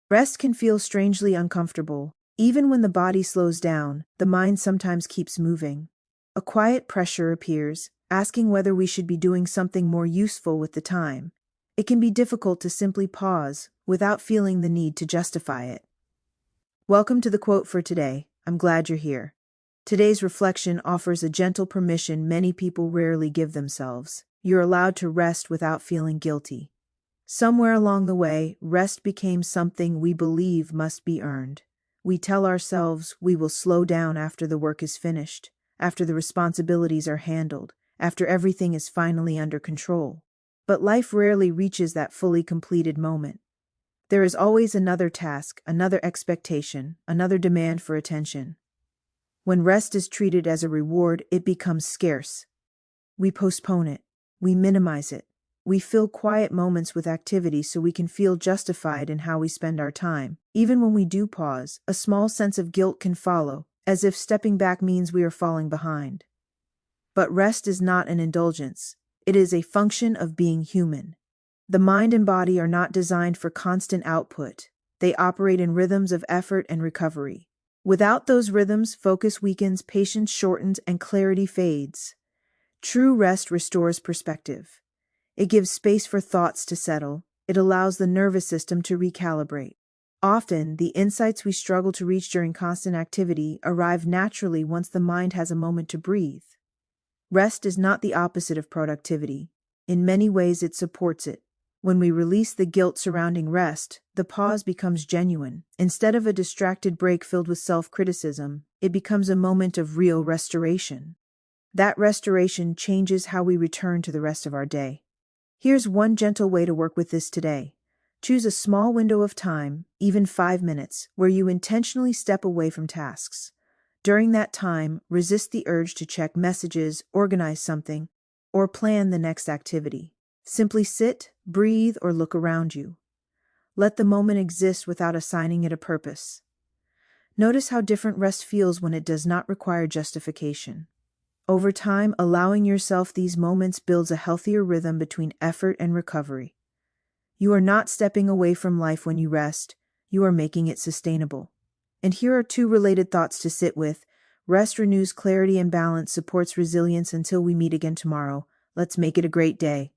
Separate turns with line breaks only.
Rest can feel strangely uncomfortable. Even when the body slows down, the mind sometimes keeps moving. A quiet pressure appears, asking whether we should be doing something more useful with the time. It can be difficult to simply pause without feeling the need to justify it. Welcome to the quote for today. I'm glad you're here. Today's reflection offers a gentle permission many people rarely give themselves. You're allowed to rest without feeling guilty. Somewhere along the way, rest became something we believe must be earned. We tell ourselves we will slow down after the work is finished, after the responsibilities are handled, after everything is finally under control. But life rarely reaches that fully completed moment. There is always another task, another expectation, another demand for attention. When rest is treated as a reward, it becomes scarce. We postpone it. We minimize it. We fill quiet moments with activity so we can feel justified in how we spend our time. Even when we do pause, a small sense of guilt can follow, as if stepping back means we are falling behind. But rest is not an indulgence. It is a function of being human. The mind and body are not designed for constant output. They operate in rhythms of effort and recovery. Without those rhythms, focus weakens, patience shortens, and clarity fades. True rest restores perspective. It gives space for thoughts to settle. It allows the nervous system to recalibrate. Often, the insights we struggle to reach during constant activity arrive naturally once the mind has a moment to breathe. Rest is not the opposite of productivity. In many ways, it supports it. When we release the guilt surrounding rest, the pause becomes genuine. Instead of a distracted break filled with self-criticism, it becomes a moment of real restoration. That restoration changes how we return to the rest of our day. Here's one gentle way to work with this today. Choose a small window of time, even 5 minutes, where you intentionally step away from tasks. During that time, resist the urge to check messages, organize something, or plan the next activity. Simply sit, breathe, or look around you. Let the moment exist without assigning it a purpose. Notice how different rest feels when it does not require justification. Over time, allowing yourself these moments builds a healthier rhythm between effort and recovery. You are not stepping away from life when you rest, you are making it sustainable. And here are 2 related thoughts to sit with. Rest renews clarity and balance, supports resilience. Until we meet again tomorrow, let's make it a great day.